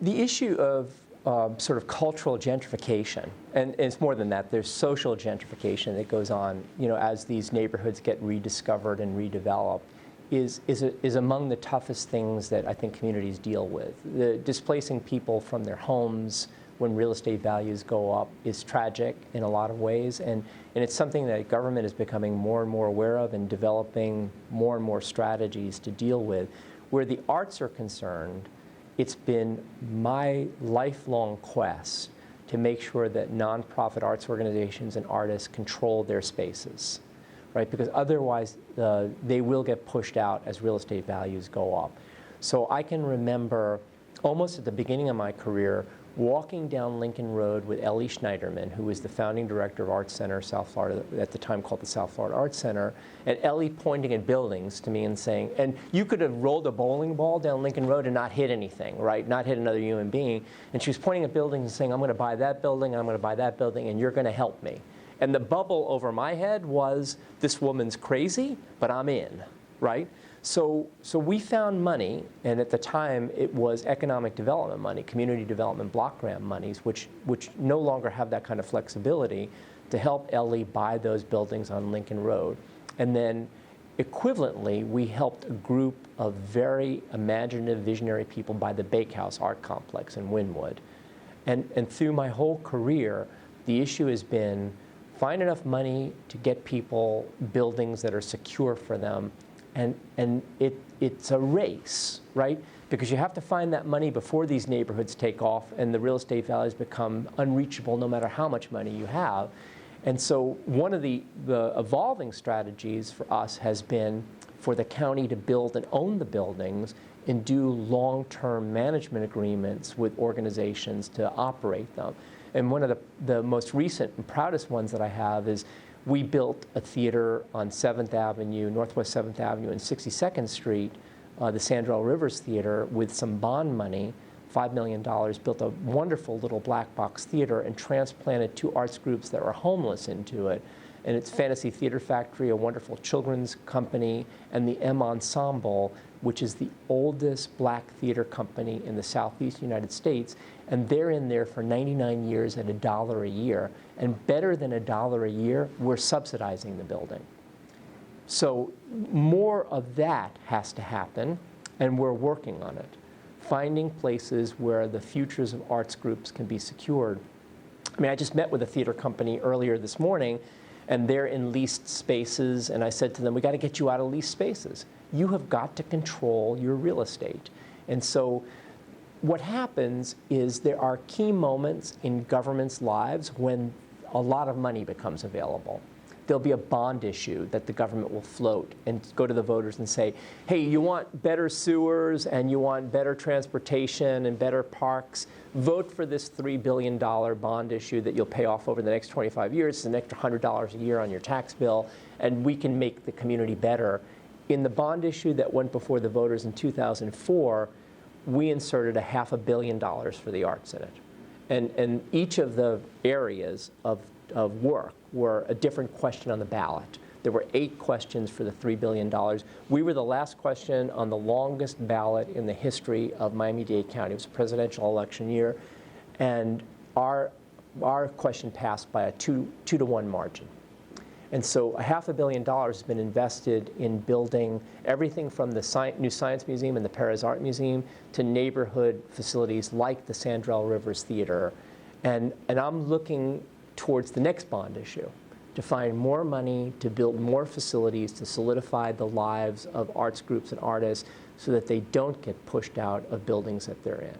The issue of sort of cultural gentrification, and it's more than that, there's social gentrification that goes on, as these neighborhoods get rediscovered and redeveloped, is among the toughest things that I think communities deal with. Displacing people from their homes when real estate values go up is tragic in a lot of ways, and it's something that government is becoming more and more aware of and developing more and more strategies to deal with. Where the arts are concerned, it's been my lifelong quest to make sure that nonprofit arts organizations and artists control their spaces, right? Because otherwise they will get pushed out as real estate values go up. So I can remember almost at the beginning of my career walking down Lincoln Road with Ellie Schneiderman, who was the founding director of Arts Center South Florida, at the time called the South Florida Arts Center, and Ellie pointing at buildings to me and saying, and you could have rolled a bowling ball down Lincoln Road and not hit anything, right? Not hit another human being. And she was pointing at buildings and saying, I'm going to buy that building, I'm going to buy that building, and you're going to help me. And the bubble over my head was, this woman's crazy, but I'm in, right? So we found money, and at the time it was economic development money, community development block grant monies, which no longer have that kind of flexibility, to help Ellie buy those buildings on Lincoln Road. And then equivalently, we helped a group of very imaginative, visionary people buy the Bakehouse Art Complex in Wynwood. And through my whole career, the issue has been find enough money to get people buildings that are secure for them. And it's a race, right? Because you have to find that money before these neighborhoods take off and the real estate values become unreachable no matter how much money you have. And so one of the evolving strategies for us has been for the county to build and own the buildings and do long-term management agreements with organizations to operate them. And one of the most recent and proudest ones that I have is we built a theater on 7th Avenue, Northwest 7th Avenue and 62nd Street, the Sandrell Rivers Theater, with some bond money, $5 million, built a wonderful little black box theater and transplanted 2 arts groups that were homeless into it. And it's Fantasy Theater Factory, a wonderful children's company, and the M Ensemble, which is the oldest black theater company in the Southeast United States. And they're in there for 99 years at $1 a year. And better than $1 a year, we're subsidizing the building. So more of that has to happen, and we're working on it. Finding places where the futures of arts groups can be secured. I mean, I just met with a theater company earlier this morning, and they're in leased spaces, and I said to them, we got to get you out of leased spaces. You have got to control your real estate. And so what happens is there are key moments in government's lives when a lot of money becomes available. There'll be a bond issue that the government will float and go to the voters and say, hey, you want better sewers and you want better transportation and better parks, vote for this $3 billion bond issue that you'll pay off over the next 25 years. It's an extra $100 a year on your tax bill, and we can make the community better. In the bond issue that went before the voters in 2004, we inserted $500 million for the arts in it. And each of the areas of work were a different question on the ballot. There were 8 questions for the $3 billion. We were the last question on the longest ballot in the history of Miami-Dade County. It was a presidential election year, and our question passed by a 2-to-1 margin. And so $500 million has been invested in building everything from the new Science Museum and the Perez Art Museum to neighborhood facilities like the Sandrell Rivers Theater. And I'm looking towards the next bond issue to find more money to build more facilities to solidify the lives of arts groups and artists so that they don't get pushed out of buildings that they're in.